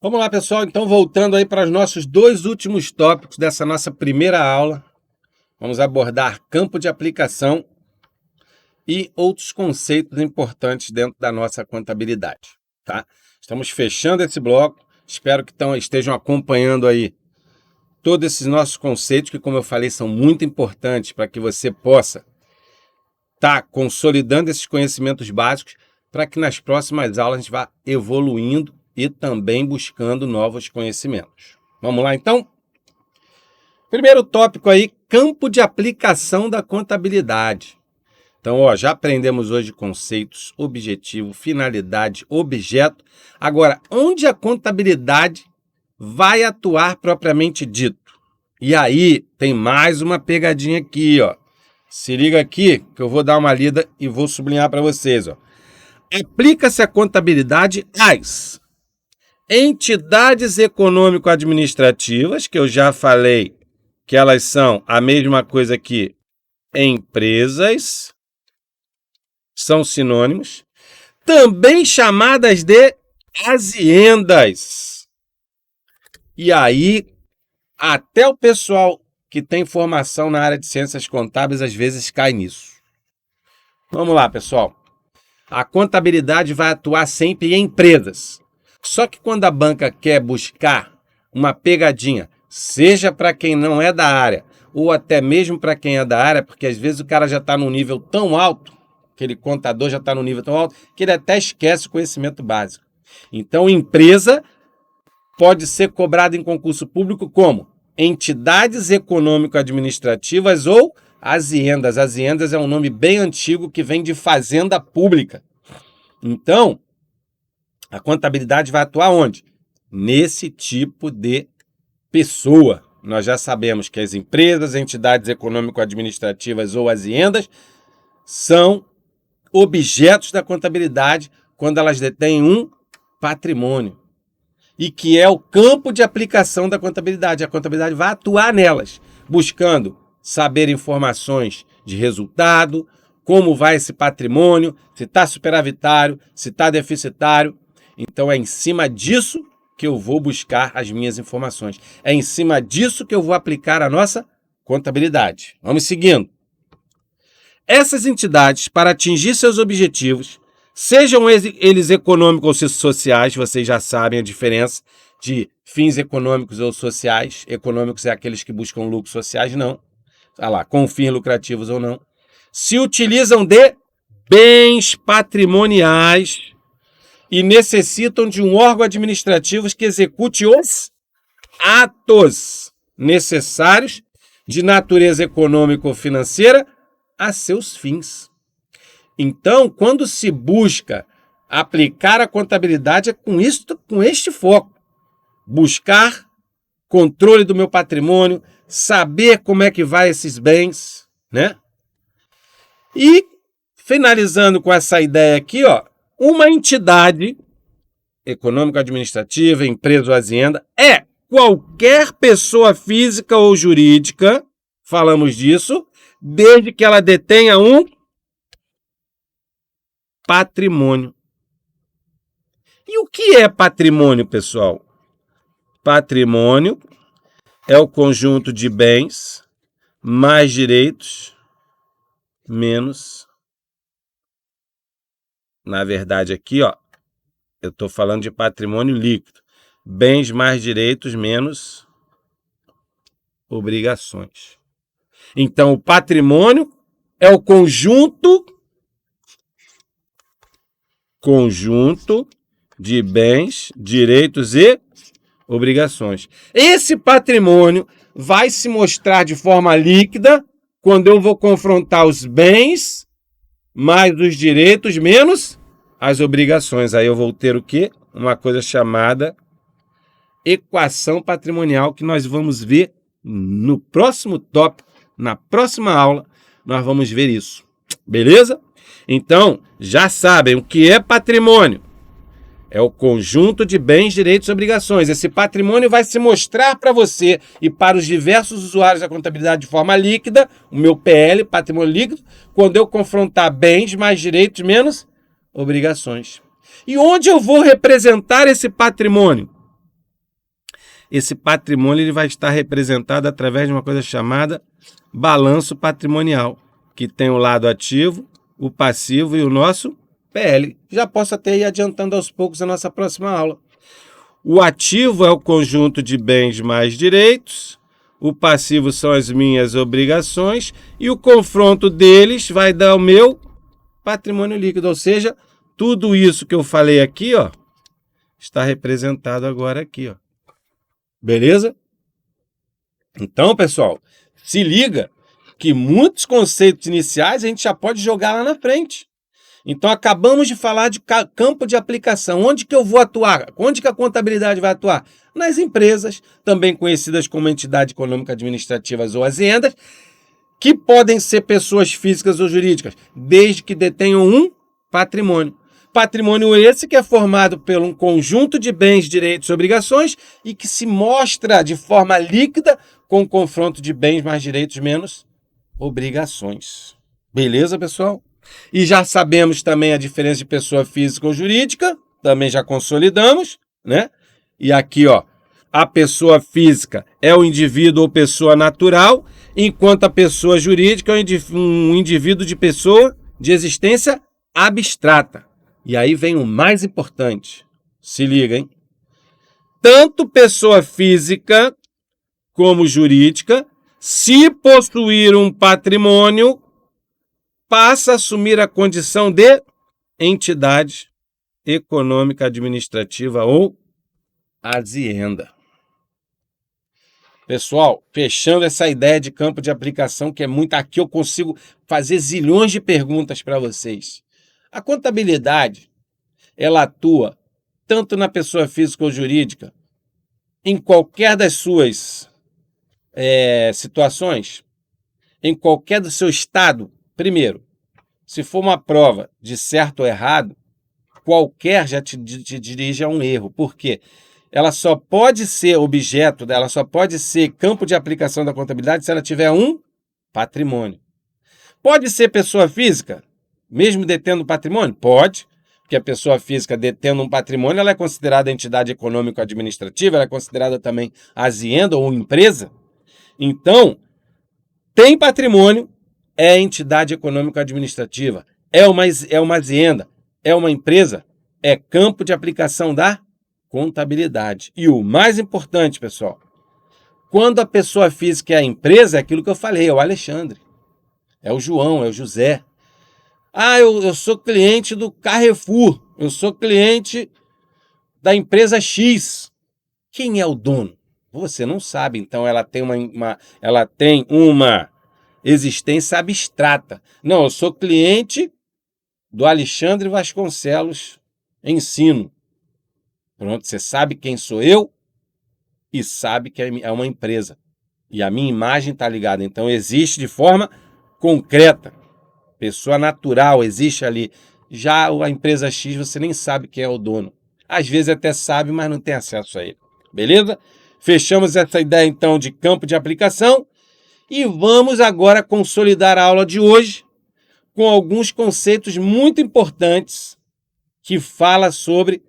Vamos lá, pessoal. Então, voltando aí para os nossos dois últimos tópicos dessa nossa primeira aula, vamos abordar campo de aplicação e outros conceitos importantes dentro da nossa contabilidade, tá? Estamos fechando esse bloco. Espero que estejam acompanhando aí todos esses nossos conceitos, que, como eu falei, são muito importantes para que você possa estar consolidando esses conhecimentos básicos para que nas próximas aulas a gente vá evoluindo e também buscando novos conhecimentos. Vamos lá, então? Primeiro tópico aí, campo de aplicação da contabilidade. Então, já aprendemos hoje conceitos, objetivo, finalidade, objeto. Agora, onde a contabilidade vai atuar propriamente dito? E aí, tem mais uma pegadinha aqui, ó. Se liga aqui, que eu vou dar uma lida e vou sublinhar para vocês, ó. Aplica-se a contabilidade às entidades econômico-administrativas, que eu já falei que elas são a mesma coisa que empresas, são sinônimos, também chamadas de aziendas. E aí, até o pessoal que tem formação na área de ciências contábeis às vezes cai nisso. Vamos lá, pessoal. A contabilidade vai atuar sempre em empresas. Só que quando a banca quer buscar uma pegadinha, seja para quem não é da área, ou até mesmo para quem é da área, porque às vezes o cara já está num nível tão alto, aquele contador já está num nível tão alto, que ele até esquece o conhecimento básico. Então, empresa pode ser cobrada em concurso público como entidades econômico-administrativas ou aziendas. Aziendas é um nome bem antigo que vem de fazenda pública. Então, a contabilidade vai atuar onde? Nesse tipo de pessoa. Nós já sabemos que as empresas, entidades econômico-administrativas ou aziendas são objetos da contabilidade quando elas detêm um patrimônio. E que é o campo de aplicação da contabilidade. A contabilidade vai atuar nelas, buscando saber informações de resultado, como vai esse patrimônio, se está superavitário, se está deficitário. Então é em cima disso que eu vou buscar as minhas informações. É em cima disso que eu vou aplicar a nossa contabilidade. Vamos seguindo. Essas entidades, para atingir seus objetivos, sejam eles econômicos ou sociais, vocês já sabem a diferença de fins econômicos ou sociais. Econômicos é aqueles que buscam lucros, sociais não. Com fins lucrativos ou não. Se utilizam de bens patrimoniais e necessitam de um órgão administrativo que execute os atos necessários de natureza econômica ou financeira a seus fins. Então, quando se busca aplicar a contabilidade, é com este foco. Buscar controle do meu patrimônio, saber como é que vai esses bens, né? E, finalizando com essa ideia aqui, uma entidade econômico-administrativa, empresa ou azienda, é qualquer pessoa física ou jurídica, falamos disso, desde que ela detenha um patrimônio. E o que é patrimônio, pessoal? Patrimônio é o conjunto de bens mais direitos menos... Na verdade, aqui, eu estou falando de patrimônio líquido. Bens mais direitos menos obrigações. Então, o patrimônio é o conjunto de bens, direitos e obrigações. Esse patrimônio vai se mostrar de forma líquida quando eu vou confrontar os bens mais os direitos menos as obrigações. Aí eu vou ter o quê? Uma coisa chamada equação patrimonial, que nós vamos ver no próximo tópico, na próxima aula, nós vamos ver isso. Beleza? Então, já sabem o que é patrimônio. É o conjunto de bens, direitos e obrigações. Esse patrimônio vai se mostrar para você e para os diversos usuários da contabilidade de forma líquida, o meu PL, patrimônio líquido, quando eu confrontar bens mais direitos menos obrigações. E onde eu vou representar esse patrimônio? esse patrimônio ele vai estar representado através de uma coisa chamada balanço patrimonial, que tem o lado ativo, o passivo e o nosso PL. Já posso até ir adiantando aos poucos a nossa próxima aula. O ativo é o conjunto de bens mais direitos, o passivo são as minhas obrigações e o confronto deles vai dar o meu patrimônio líquido, ou seja, tudo isso que eu falei aqui, ó, está representado agora aqui, ó. Beleza? Então, pessoal, se liga que muitos conceitos iniciais a gente já pode jogar lá na frente. Então, acabamos de falar de campo de aplicação. Onde que eu vou atuar? Onde que a contabilidade vai atuar? Nas empresas, também conhecidas como entidades econômicas administrativas ou aziendas, que podem ser pessoas físicas ou jurídicas, desde que detenham um patrimônio. Patrimônio esse que é formado por um conjunto de bens, direitos e obrigações e que se mostra de forma líquida com o confronto de bens mais direitos menos obrigações. Beleza, pessoal? E já sabemos também a diferença de pessoa física ou jurídica, também já consolidamos, né? E aqui, ó, a pessoa física é o indivíduo ou pessoa natural, enquanto a pessoa jurídica é um indivíduo de pessoa de existência abstrata. E aí vem o mais importante. Se liga, hein? Tanto pessoa física como jurídica, se possuir um patrimônio, passa a assumir a condição de entidade econômica administrativa ou azienda. Pessoal, fechando essa ideia de campo de aplicação, que é muito aqui, eu consigo fazer zilhões de perguntas para vocês. A contabilidade, ela atua tanto na pessoa física ou jurídica, em qualquer das suas situações, em qualquer do seu estado. Primeiro, se for uma prova de certo ou errado, qualquer já te dirige a um erro. Por quê? Ela só pode ser objeto dela, só pode ser campo de aplicação da contabilidade se ela tiver um patrimônio. Pode ser pessoa física, mesmo detendo patrimônio? Pode, porque a pessoa física detendo um patrimônio, ela é considerada entidade econômico-administrativa, ela é considerada também azienda ou empresa. Então, tem patrimônio, é entidade econômico-administrativa, é uma azienda, é uma empresa, é campo de aplicação da contabilidade. E o mais importante, pessoal, quando a pessoa física é a empresa, é aquilo que eu falei, é o Alexandre, é o João, é o José. Ah, eu sou cliente do Carrefour, eu sou cliente da empresa X. Quem é o dono? Você não sabe, então ela tem uma existência abstrata. Não, eu sou cliente do Alexandre Vasconcelos Ensino. Pronto, você sabe quem sou eu e sabe que é uma empresa. E a minha imagem está ligada. Então existe de forma concreta. Pessoa natural existe ali. Já a empresa X você nem sabe quem é o dono. Às vezes até sabe, mas não tem acesso a ele. Beleza? Fechamos essa ideia então de campo de aplicação e vamos agora consolidar a aula de hoje com alguns conceitos muito importantes que fala sobre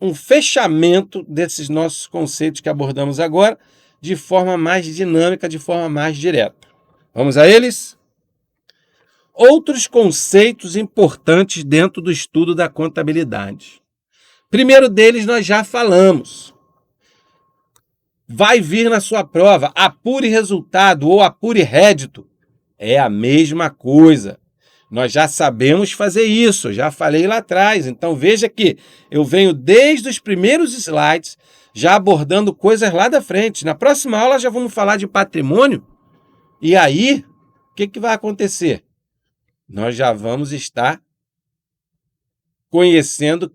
um fechamento desses nossos conceitos que abordamos agora de forma mais dinâmica, de forma mais direta. Vamos a eles? Outros conceitos importantes dentro do estudo da contabilidade. Primeiro deles nós já falamos. Vai vir na sua prova, apure resultado ou apure rédito. É a mesma coisa. Nós já sabemos fazer isso, já falei lá atrás. Então veja que eu venho desde os primeiros slides já abordando coisas lá da frente. Na próxima aula já vamos falar de patrimônio. E aí, o que vai acontecer? Nós já vamos estar conhecendo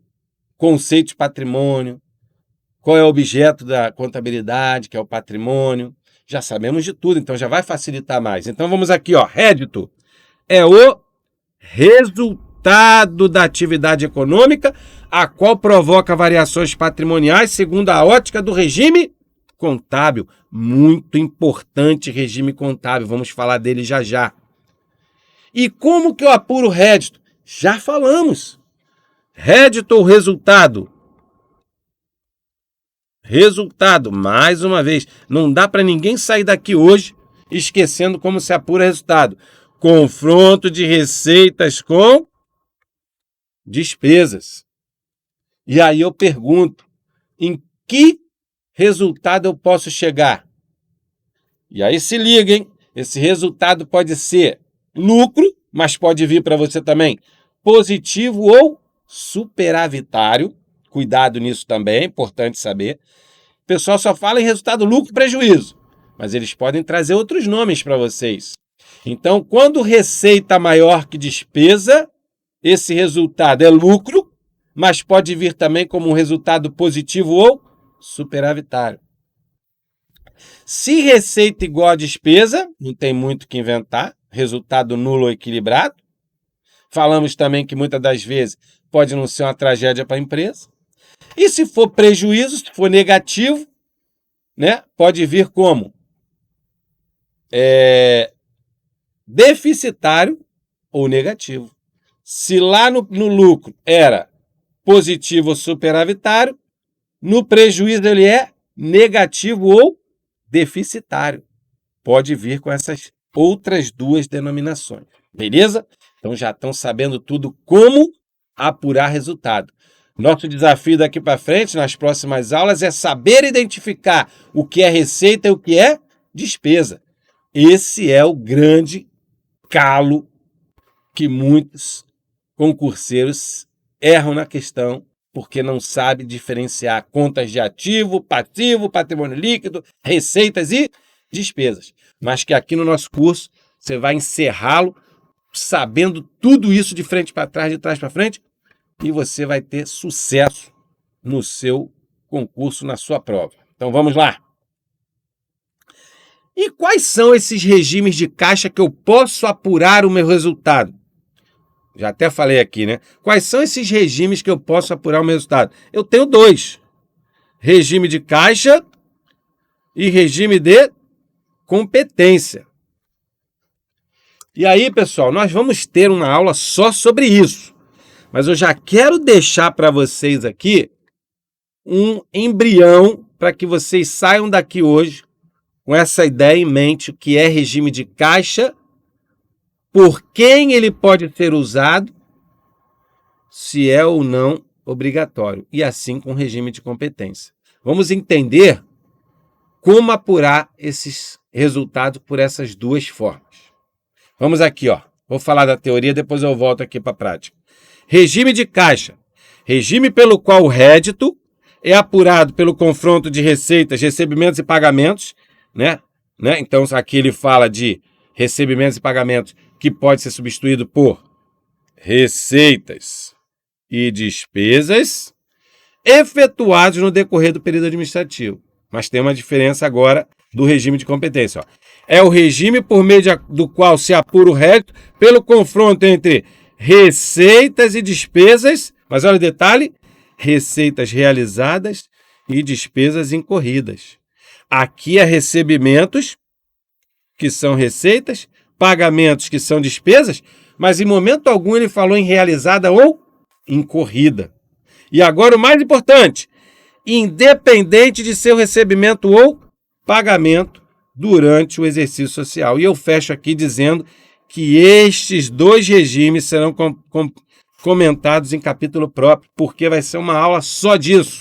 conceito de patrimônio, qual é o objeto da contabilidade, que é o patrimônio. Já sabemos de tudo, então já vai facilitar mais. Então vamos aqui, ó, rédito é o resultado da atividade econômica, a qual provoca variações patrimoniais segundo a ótica do regime contábil. Muito importante regime contábil, vamos falar dele já já. E como que eu apuro o rédito? Já falamos. Rédito ou resultado? resultado. Mais uma vez, não dá para ninguém sair daqui hoje esquecendo como se apura resultado. Confronto de receitas com despesas. E aí eu pergunto, em que resultado eu posso chegar? E aí se liga, hein? Esse resultado pode ser lucro, mas pode vir para você também positivo ou superavitário. Cuidado nisso também, é importante saber. O pessoal só fala em resultado lucro e prejuízo, mas eles podem trazer outros nomes para vocês. Então, quando receita maior que despesa, esse resultado é lucro, mas pode vir também como um resultado positivo ou superavitário. Se receita igual a despesa, não tem muito o que inventar, resultado nulo ou equilibrado. Falamos também que muitas das vezes pode não ser uma tragédia para a empresa. E se for prejuízo, se for negativo, né, pode vir como deficitário ou negativo. Se lá no lucro era positivo ou superavitário, no prejuízo ele é negativo ou deficitário. Pode vir com essas outras duas denominações. Beleza? Então já estão sabendo tudo como apurar resultado. Nosso desafio daqui para frente, nas próximas aulas, é saber identificar o que é receita e o que é despesa. Esse é o grande calo que muitos concurseiros erram na questão, porque não sabem diferenciar contas de ativo, passivo, patrimônio líquido, receitas e despesas. Mas que aqui no nosso curso você vai encerrá-lo sabendo tudo isso de frente para trás, de trás para frente, e você vai ter sucesso no seu concurso, na sua prova. Então vamos lá. E quais são esses regimes de caixa que eu posso apurar o meu resultado? Já até falei aqui, né? Quais são esses regimes que eu posso apurar o meu resultado? Eu tenho dois. Regime de caixa e regime de competência. E aí, pessoal, nós vamos ter uma aula só sobre isso. Mas eu já quero deixar para vocês aqui um embrião para que vocês saiam daqui hoje com essa ideia em mente, que é regime de caixa, por quem ele pode ser usado, se é ou não obrigatório, e assim com regime de competência. Vamos entender como apurar esses resultados por essas duas formas. Vamos aqui, ó. Vou falar da teoria, depois eu volto aqui para a prática. Regime de caixa. Regime pelo qual o rédito é apurado pelo confronto de receitas, recebimentos e pagamentos, né? Então, aqui ele fala de recebimentos e pagamentos que pode ser substituído por receitas e despesas efetuados no decorrer do período administrativo. Mas tem uma diferença agora do regime de competência. Ó. É o regime por meio do qual se apura o rédito pelo confronto entre receitas e despesas, mas olha o detalhe, receitas realizadas e despesas incorridas. Aqui é recebimentos, que são receitas, pagamentos, que são despesas, mas em momento algum ele falou em realizada ou incorrida. E agora o mais importante, independente de seu recebimento ou pagamento durante o exercício social. E eu fecho aqui dizendo que estes dois regimes serão comentados em capítulo próprio, porque vai ser uma aula só disso.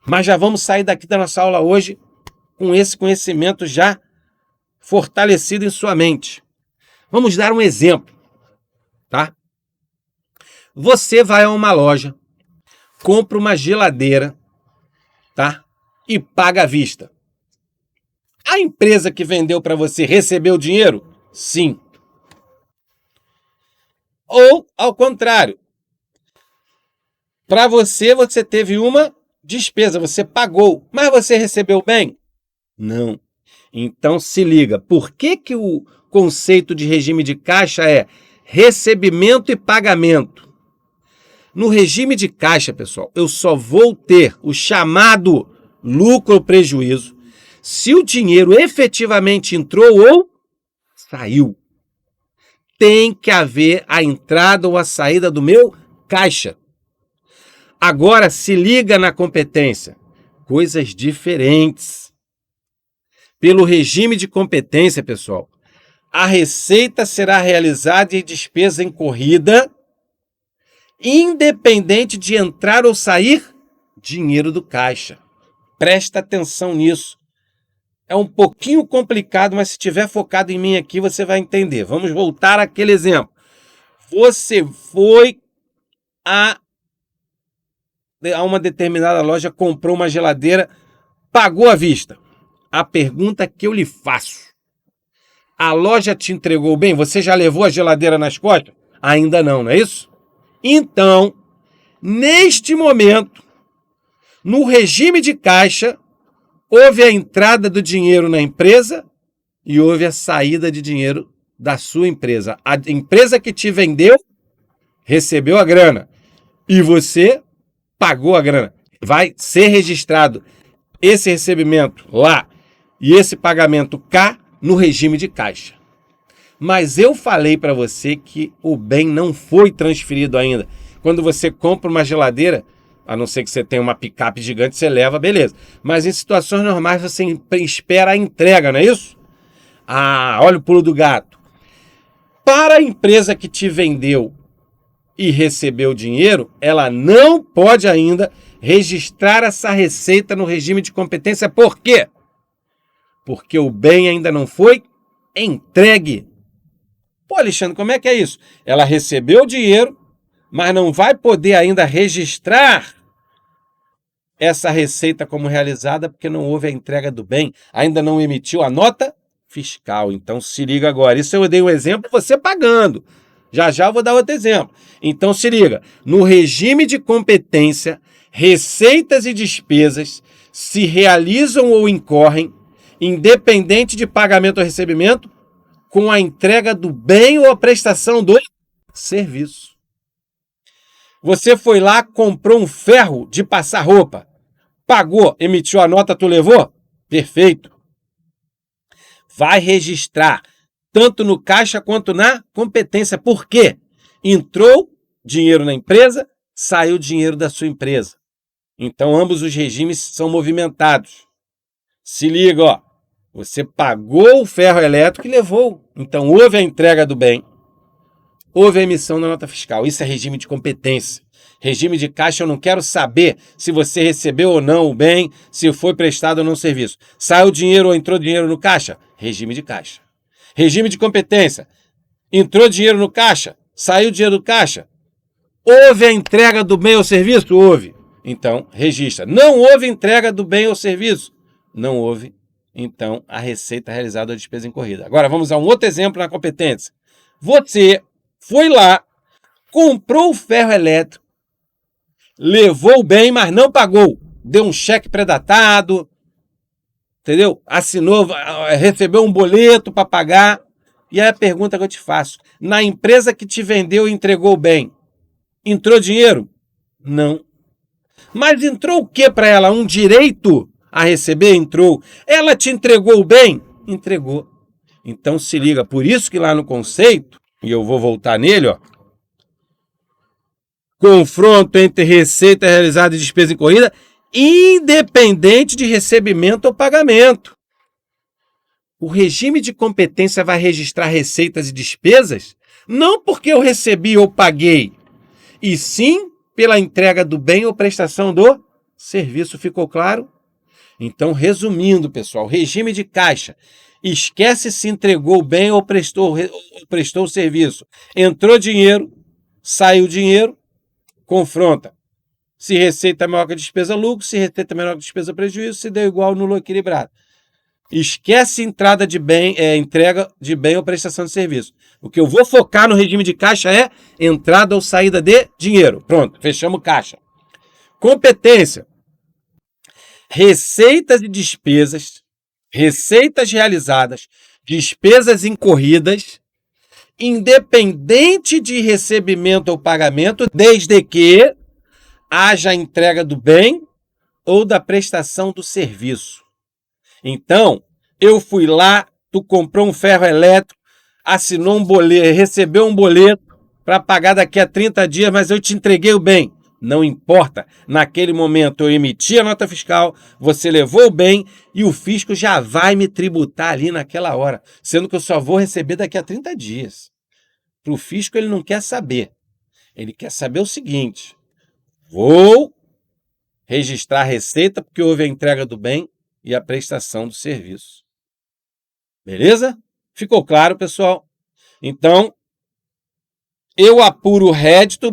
Mas já vamos sair daqui da nossa aula hoje com esse conhecimento já fortalecido em sua mente. Vamos dar um exemplo, tá? Você vai a uma loja, compra uma geladeira, tá? E paga à vista. A empresa que vendeu para você recebeu o dinheiro? Sim. Ou, ao contrário, para você teve uma despesa, você pagou, mas você recebeu bem? Não. Então se liga, por que o conceito de regime de caixa é recebimento e pagamento? No regime de caixa, pessoal, eu só vou ter o chamado lucro ou prejuízo se o dinheiro efetivamente entrou ou saiu. Tem que haver a entrada ou a saída do meu caixa. Agora se liga na competência. coisas diferentes. Pelo regime de competência, pessoal, a receita será realizada e despesa incorrida, independente de entrar ou sair dinheiro do caixa. Presta atenção nisso. É um pouquinho complicado, mas se estiver focado em mim aqui, você vai entender. Vamos voltar àquele exemplo. Você foi a uma determinada loja, comprou uma geladeira, pagou à vista. A pergunta que eu lhe faço: a loja te entregou bem? Você já levou a geladeira nas costas? Ainda não, não é isso? Então, neste momento, no regime de caixa, houve a entrada do dinheiro na empresa e houve a saída de dinheiro da sua empresa. A empresa que te vendeu recebeu a grana e você pagou a grana. Vai ser registrado esse recebimento lá e esse pagamento cá no regime de caixa. Mas eu falei para você que o bem não foi transferido ainda. Quando você compra uma geladeira, a não ser que você tenha uma picape gigante, você leva, beleza. Mas em situações normais você espera a entrega, não é isso? Ah, olha o pulo do gato. Para a empresa que te vendeu e recebeu o dinheiro, ela não pode ainda registrar essa receita no regime de competência. Por quê? Porque o bem ainda não foi entregue. Pô, Alexandre, como é que é isso? Ela recebeu o dinheiro, mas não vai poder ainda registrar essa receita como realizada porque não houve a entrega do bem, ainda não emitiu a nota fiscal. Então se liga agora. Isso eu dei um exemplo, você pagando. Já já eu vou dar outro exemplo. Então se liga. No regime de competência, receitas e despesas se realizam ou incorrem, independente de pagamento ou recebimento, com a entrega do bem ou a prestação do serviço. Você foi lá, comprou um ferro de passar roupa, pagou, emitiu a nota, tu levou? Perfeito. Vai registrar tanto no caixa quanto na competência. Por quê? Entrou dinheiro na empresa, saiu dinheiro da sua empresa. Então ambos os regimes são movimentados. Se liga, ó. Você pagou o ferro elétrico e levou. Então houve a entrega do bem, houve a emissão da nota fiscal. Isso é regime de competência. Regime de caixa, eu não quero saber se você recebeu ou não o bem, se foi prestado ou não o serviço. Saiu dinheiro ou entrou dinheiro no caixa? Regime de caixa. Regime de competência. Entrou dinheiro no caixa? Saiu dinheiro do caixa? Houve a entrega do bem ou serviço? Houve. Então, registra. Não houve entrega do bem ou serviço? Não houve. Então, a receita realizada ou a despesa incorrida. Agora, vamos a um outro exemplo na competência. Você foi lá, comprou o ferro elétrico, levou o bem, mas não pagou. Deu um cheque pré-datado, entendeu? Assinou, recebeu um boleto para pagar. E aí a pergunta que eu te faço: na empresa que te vendeu e entregou o bem, entrou dinheiro? Não. Mas entrou o que para ela? Um direito a receber? Entrou. Ela te entregou o bem? Entregou. Então se liga, por isso que lá no conceito, e eu vou voltar nele, ó, confronto entre receita realizada e despesa incorrida, independente de recebimento ou pagamento. O regime de competência vai registrar receitas e despesas não porque eu recebi ou paguei, e sim pela entrega do bem ou prestação do serviço. Ficou claro? Então, resumindo, pessoal, regime de caixa: esquece se entregou o bem ou prestou o serviço. Entrou dinheiro, saiu dinheiro, confronta. Se receita é maior que a despesa, lucro. Se receita é menor que a despesa, prejuízo. Se deu igual, nulo, equilibrado. Esquece entrada de bem, entrega de bem ou prestação de serviço. O que eu vou focar no regime de caixa é entrada ou saída de dinheiro. Pronto, fechamos caixa. Competência: receitas e despesas, receitas realizadas, despesas incorridas, independente de recebimento ou pagamento, desde que haja entrega do bem ou da prestação do serviço. Então, eu fui lá, tu comprou um ferro elétrico, assinou um boleto, recebeu um boleto para pagar daqui a 30 dias, mas eu te entreguei o bem. Não importa, naquele momento eu emiti a nota fiscal, você levou o bem e o fisco já vai me tributar ali naquela hora, sendo que eu só vou receber daqui a 30 dias. Para o fisco ele não quer saber, ele quer saber o seguinte: vou registrar a receita porque houve a entrega do bem e a prestação do serviço. Beleza? Ficou claro, pessoal? Então, eu apuro o rédito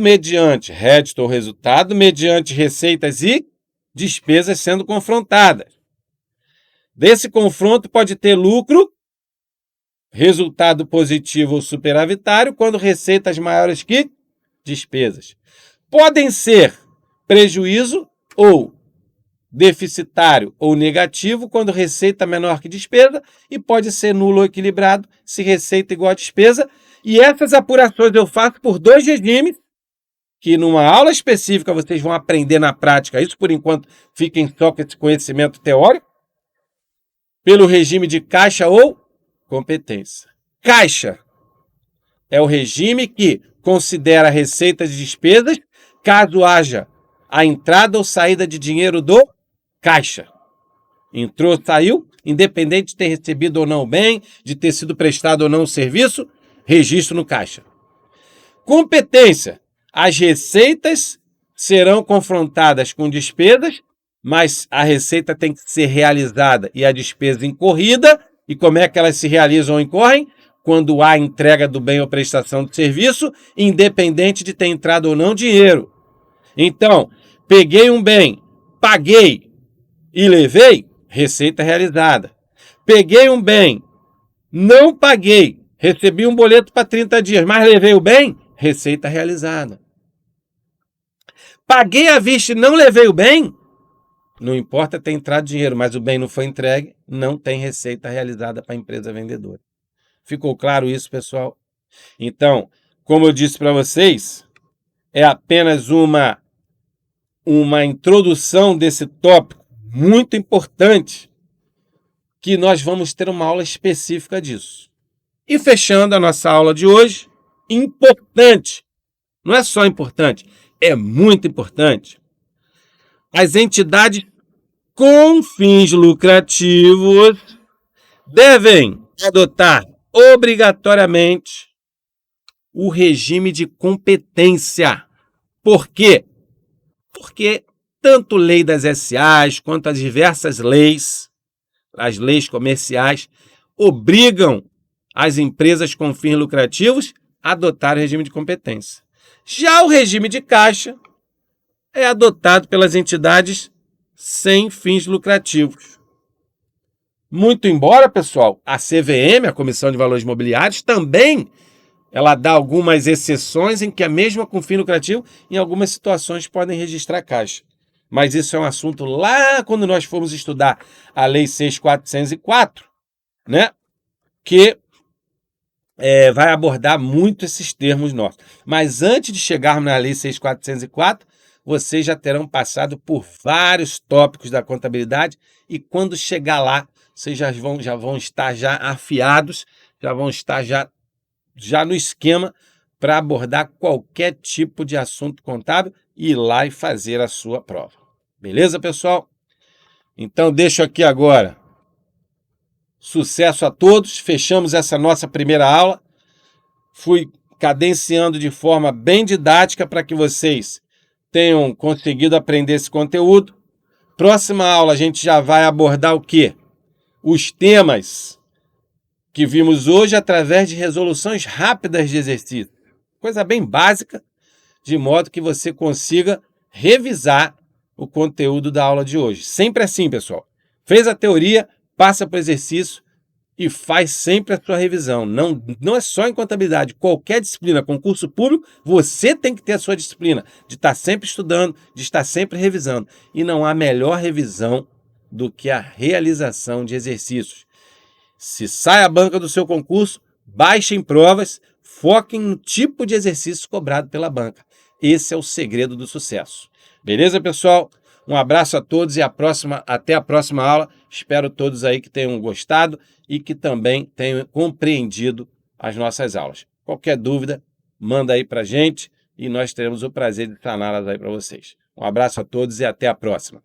ou resultado, mediante receitas e despesas sendo confrontadas. Desse confronto pode ter lucro, resultado positivo ou superavitário, quando receitas maiores que despesas. Podem ser prejuízo ou deficitário ou negativo, quando receita menor que despesa, e pode ser nulo ou equilibrado, se receita igual a despesa. E essas apurações eu faço por 2 regimes, que numa aula específica vocês vão aprender na prática. Isso, por enquanto, fiquem só com esse conhecimento teórico. Pelo regime de caixa ou competência. Caixa é o regime que considera receitas e despesas caso haja a entrada ou saída de dinheiro do caixa. Entrou, saiu, independente de ter recebido ou não o bem, de ter sido prestado ou não o serviço, registro no caixa. Competência. As receitas serão confrontadas com despesas, mas a receita tem que ser realizada e a despesa incorrida. E como é que elas se realizam ou incorrem? Quando há entrega do bem ou prestação de serviço, independente de ter entrado ou não dinheiro. Então, peguei um bem, paguei e levei, receita realizada. Peguei um bem, não paguei, recebi um boleto para 30 dias, mas levei o bem, receita realizada. Paguei à vista e não levei o bem, não importa ter entrado dinheiro, mas o bem não foi entregue, não tem receita realizada para a empresa vendedora. Ficou claro isso, pessoal? Então, como eu disse para vocês, é apenas uma introdução desse tópico muito importante, que nós vamos ter uma aula específica disso. E fechando a nossa aula de hoje, importante, não é só importante, é muito importante. As entidades com fins lucrativos devem adotar obrigatoriamente o regime de competência. Por quê? Porque tanto lei das SAs quanto as diversas leis, as leis comerciais, obrigam as empresas com fins lucrativos a adotar o regime de competência. Já o regime de caixa é adotado pelas entidades sem fins lucrativos. Muito embora, pessoal, a CVM, a Comissão de Valores Mobiliários, também ela dá algumas exceções em que a mesma com fim lucrativo, em algumas situações, podem registrar caixa. Mas isso é um assunto lá quando nós formos estudar a Lei 6.404, né? Que vai abordar muito esses termos nossos. Mas antes de chegarmos na Lei 6.404, vocês já terão passado por vários tópicos da contabilidade e quando chegar lá, vocês já vão estar já afiados, já vão estar já no esquema para abordar qualquer tipo de assunto contábil e ir lá e fazer a sua prova. Beleza, pessoal? Então, deixo aqui agora. Sucesso a todos. Fechamos essa nossa primeira aula. Fui cadenciando de forma bem didática para que vocês tenham conseguido aprender esse conteúdo. Próxima aula a gente já vai abordar o quê? Os temas que vimos hoje através de resoluções rápidas de exercício. Coisa bem básica, de modo que você consiga revisar o conteúdo da aula de hoje. Sempre assim, pessoal. Fez a teoria, passa para o exercício e faz sempre a sua revisão. Não é só em contabilidade. Qualquer disciplina, concurso público, você tem que ter a sua disciplina de estar sempre estudando, de estar sempre revisando. E não há melhor revisão do que a realização de exercícios. Se sai a banca do seu concurso, baixem provas, foquem no tipo de exercício cobrado pela banca. Esse é o segredo do sucesso. Beleza, pessoal? Um abraço a todos e até a próxima aula. Espero todos aí que tenham gostado e que também tenham compreendido as nossas aulas. Qualquer dúvida, manda aí pra gente. e nós teremos o prazer de saná-las aí para vocês. Um abraço a todos e até a próxima.